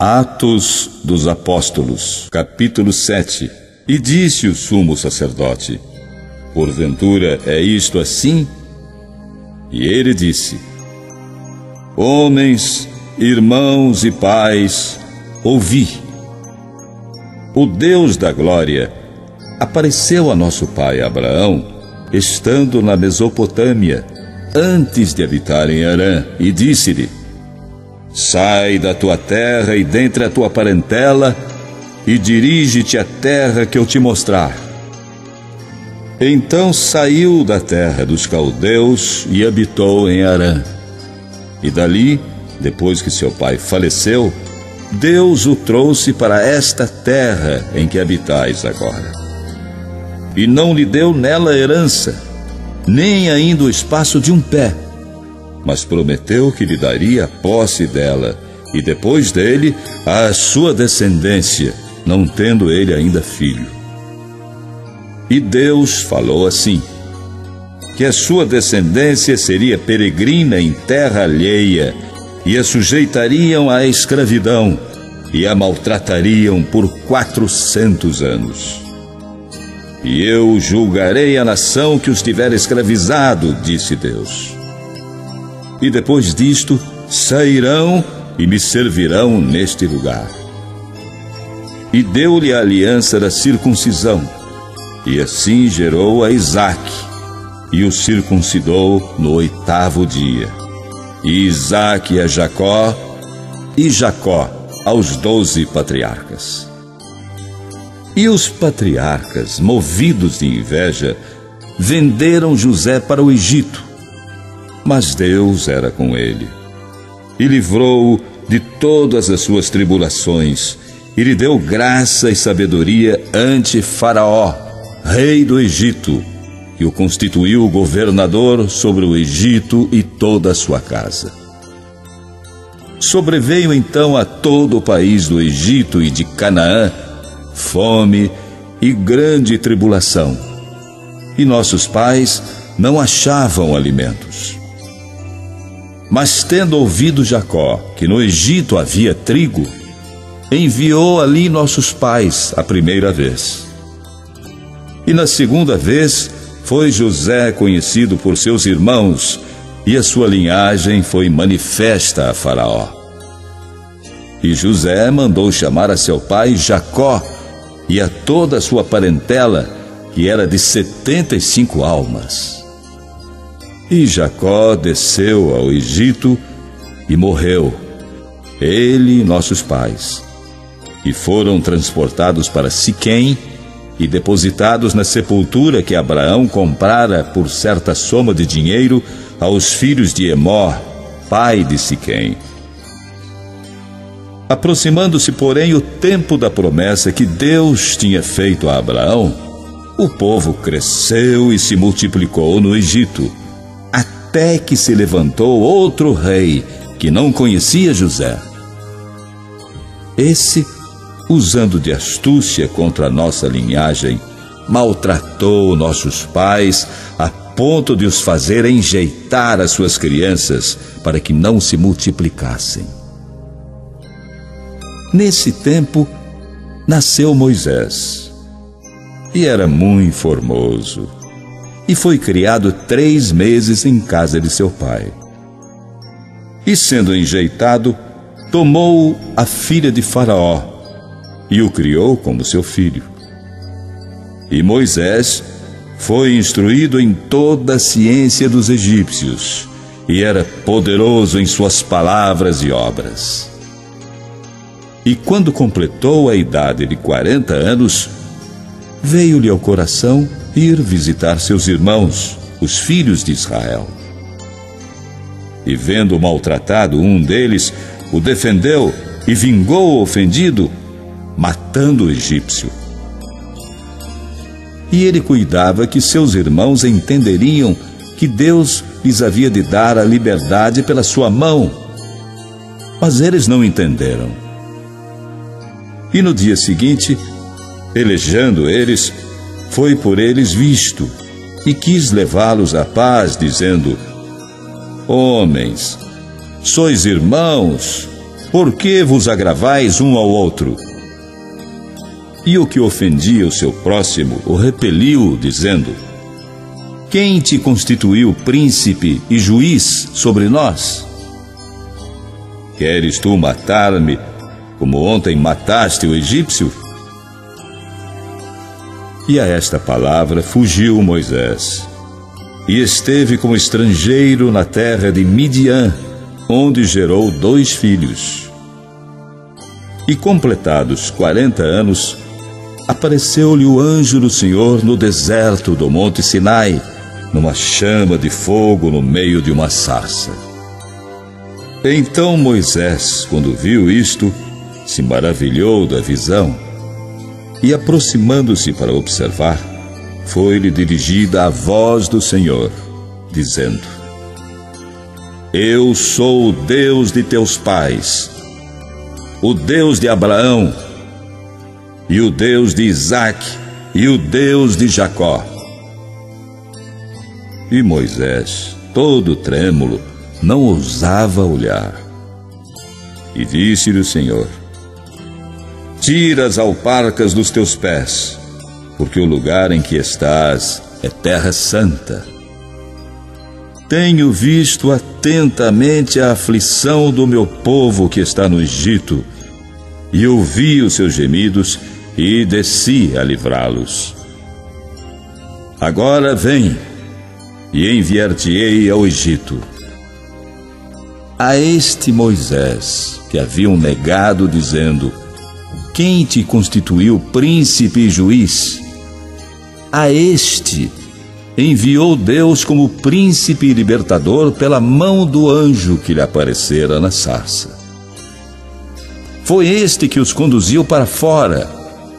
Atos dos Apóstolos, capítulo 7. E disse o sumo sacerdote: porventura é isto assim? E ele disse: homens, irmãos e pais, ouvi. O Deus da glória apareceu a nosso pai Abraão, estando na Mesopotâmia, antes de habitar em Harã, e disse-lhe: sai da tua terra e dentre a tua parentela, e dirige-te à terra que eu te mostrar. Então saiu da terra dos caldeus e habitou em Harã. E dali, depois que seu pai faleceu, Deus o trouxe para esta terra em que habitais agora. E não lhe deu nela herança, nem ainda o espaço de um pé, mas prometeu que lhe daria a posse dela, e depois dele a sua descendência, não tendo ele ainda filho. E Deus falou assim: que a sua descendência seria peregrina em terra alheia, e a sujeitariam à escravidão, e a maltratariam por 400 anos. E eu julgarei a nação que os tiver escravizado, disse Deus. E depois disto sairão e me servirão neste lugar. E deu-lhe a aliança da circuncisão, e assim gerou a Isaque, e o circuncidou no 8º dia. E Isaque a Jacó, e Jacó aos 12 patriarcas. E os patriarcas, movidos de inveja, venderam José para o Egito. Mas Deus era com ele, e livrou-o de todas as suas tribulações, e lhe deu graça e sabedoria ante Faraó, rei do Egito, que o constituiu governador sobre o Egito e toda a sua casa. Sobreveio então a todo o país do Egito e de Canaã fome e grande tribulação, e nossos pais não achavam alimentos. Mas tendo ouvido Jacó que no Egito havia trigo, enviou ali nossos pais a primeira vez. E na segunda vez foi José conhecido por seus irmãos, e a sua linhagem foi manifesta a Faraó. E José mandou chamar a seu pai Jacó e a toda a sua parentela, que era de 75 almas. E Jacó desceu ao Egito e morreu, ele e nossos pais, e foram transportados para Siquém e depositados na sepultura que Abraão comprara por certa soma de dinheiro aos filhos de Emor, pai de Siquém. Aproximando-se, porém, o tempo da promessa que Deus tinha feito a Abraão, o povo cresceu e se multiplicou no Egito, até que se levantou outro rei que não conhecia José. Esse, usando de astúcia contra a nossa linhagem, maltratou nossos pais a ponto de os fazer enjeitar as suas crianças para que não se multiplicassem. Nesse tempo, nasceu Moisés, e era muito formoso, e foi criado 3 meses em casa de seu pai. E sendo enjeitado, tomou a filha de Faraó, e o criou como seu filho. E Moisés foi instruído em toda a ciência dos egípcios, e era poderoso em suas palavras e obras. E quando completou a idade de 40 anos, veio-lhe ao coração ir visitar seus irmãos, os filhos de Israel. E vendo maltratado um deles, o defendeu e vingou o ofendido, matando o egípcio. E ele cuidava que seus irmãos entenderiam que Deus lhes havia de dar a liberdade pela sua mão. Mas eles não entenderam. E no dia seguinte, pelejando eles, foi por eles visto, e quis levá-los à paz, dizendo: homens, sois irmãos, por que vos agravais um ao outro? E o que ofendia o seu próximo o repeliu, dizendo: quem te constituiu príncipe e juiz sobre nós? Queres tu matar-me, como ontem mataste o egípcio? E a esta palavra fugiu Moisés, e esteve como estrangeiro na terra de Midian, onde gerou 2 filhos. E completados 40 anos, apareceu-lhe o anjo do Senhor no deserto do monte Sinai, numa chama de fogo no meio de uma sarça. Então Moisés, quando viu isto, se maravilhou da visão, e aproximando-se para observar, foi-lhe dirigida a voz do Senhor, dizendo: eu sou o Deus de teus pais, o Deus de Abraão, e o Deus de Isaque, e o Deus de Jacó. E Moisés, todo trêmulo, não ousava olhar. E disse-lhe o Senhor: tira as alparcas dos teus pés, porque o lugar em que estás é terra santa. Tenho visto atentamente a aflição do meu povo que está no Egito, e ouvi os seus gemidos, e desci a livrá-los. Agora vem, e enviar-te-ei ao Egito. A este Moisés, que haviam negado, dizendo: quem te constituiu príncipe e juiz? A este enviou Deus como príncipe e libertador pela mão do anjo que lhe aparecera na sarça. Foi este que os conduziu para fora,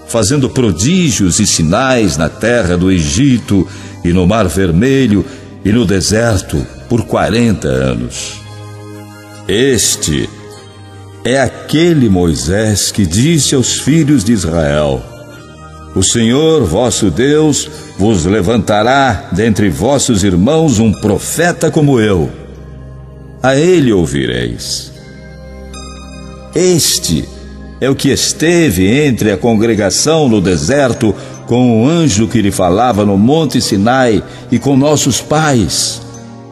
fazendo prodígios e sinais na terra do Egito e no Mar Vermelho e no deserto por 40 anos. Este é aquele Moisés que disse aos filhos de Israel: o Senhor vosso Deus vos levantará dentre vossos irmãos um profeta como eu. A ele ouvireis. Este é o que esteve entre a congregação no deserto com o anjo que lhe falava no monte Sinai e com nossos pais,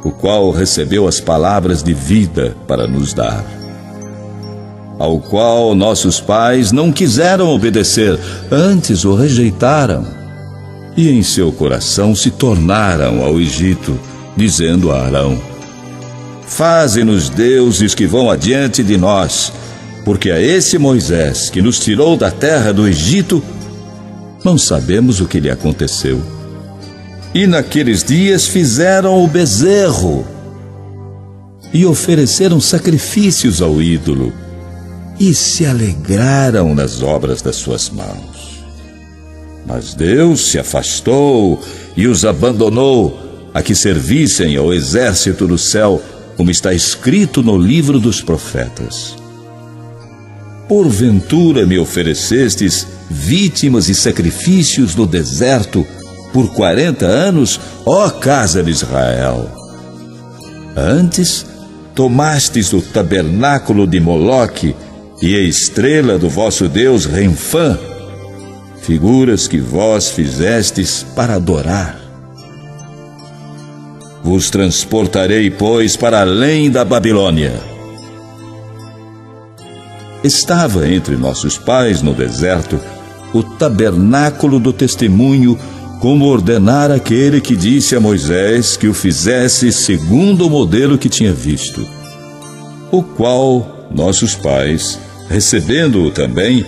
o qual recebeu as palavras de vida para nos dar. Ao qual nossos pais não quiseram obedecer, antes o rejeitaram, e em seu coração se tornaram ao Egito, dizendo a Arão: faze-nos deuses que vão adiante de nós, porque a esse Moisés que nos tirou da terra do Egito, não sabemos o que lhe aconteceu. E naqueles dias fizeram o bezerro, e ofereceram sacrifícios ao ídolo, e se alegraram nas obras das suas mãos. Mas Deus se afastou e os abandonou, a que servissem ao exército do céu, como está escrito no livro dos profetas. Porventura me oferecestes vítimas e sacrifícios no deserto por 40 anos, ó casa de Israel. Antes tomastes o tabernáculo de Moloque e a estrela do vosso Deus Renfã, figuras que vós fizestes para adorar. Vos transportarei, pois, para além da Babilônia. Estava entre nossos pais no deserto o tabernáculo do testemunho, como ordenara aquele que disse a Moisés que o fizesse segundo o modelo que tinha visto, o qual nossos pais, recebendo-o também,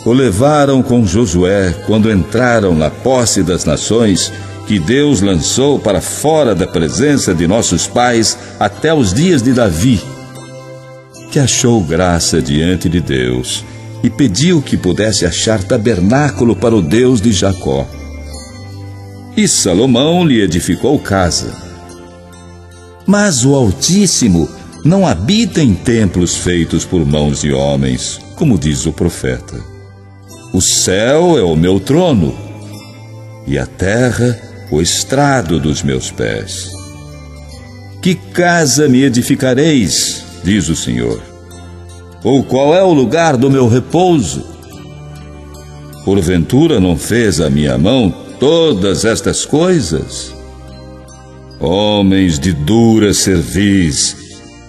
o levaram com Josué quando entraram na posse das nações que Deus lançou para fora da presença de nossos pais até os dias de Davi, que achou graça diante de Deus e pediu que pudesse achar tabernáculo para o Deus de Jacó. E Salomão lhe edificou casa. Mas o Altíssimo não habita em templos feitos por mãos de homens, como diz o profeta. O céu é o meu trono, e a terra o estrado dos meus pés. Que casa me edificareis, diz o Senhor? Ou qual é o lugar do meu repouso? Porventura não fez a minha mão todas estas coisas? Homens de dura cerviz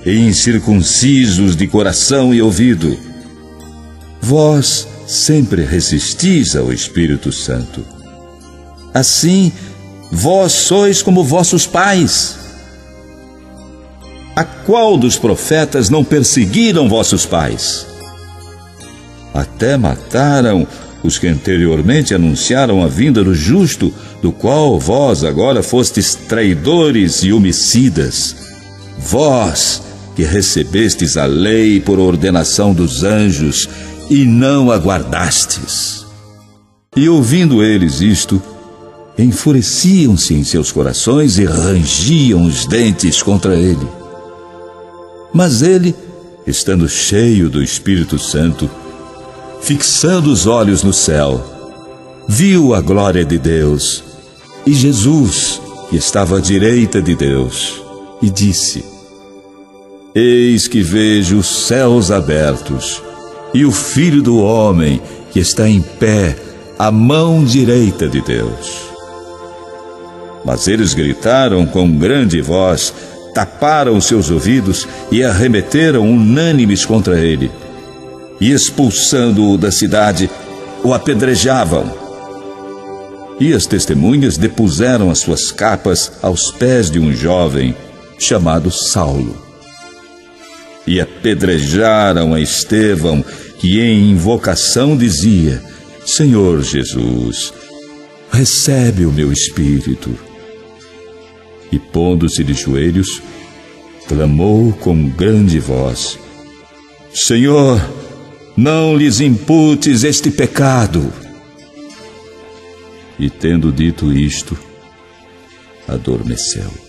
e incircuncisos de coração e ouvido, vós sempre resistis ao Espírito Santo. Assim, vós sois como vossos pais. A qual dos profetas não perseguiram vossos pais? Até mataram os que anteriormente anunciaram a vinda do justo, do qual vós agora fostes traidores e homicidas. Vós que recebestes a lei por ordenação dos anjos e não a guardastes. E ouvindo eles isto, enfureciam-se em seus corações e rangiam os dentes contra ele. Mas ele, estando cheio do Espírito Santo, fixando os olhos no céu, viu a glória de Deus e Jesus, que estava à direita de Deus, e disse: Eis que vejo os céus abertos e o Filho do Homem que está em pé à mão direita de Deus. Mas eles gritaram com grande voz, taparam seus ouvidos e arremeteram unânimes contra ele. E expulsando-o da cidade, o apedrejavam. E as testemunhas depuseram as suas capas aos pés de um jovem chamado Saulo. E apedrejaram a Estevão, que em invocação dizia: Senhor Jesus, recebe o meu espírito. E pondo-se de joelhos, clamou com grande voz: Senhor, não lhes imputes este pecado. E tendo dito isto, adormeceu.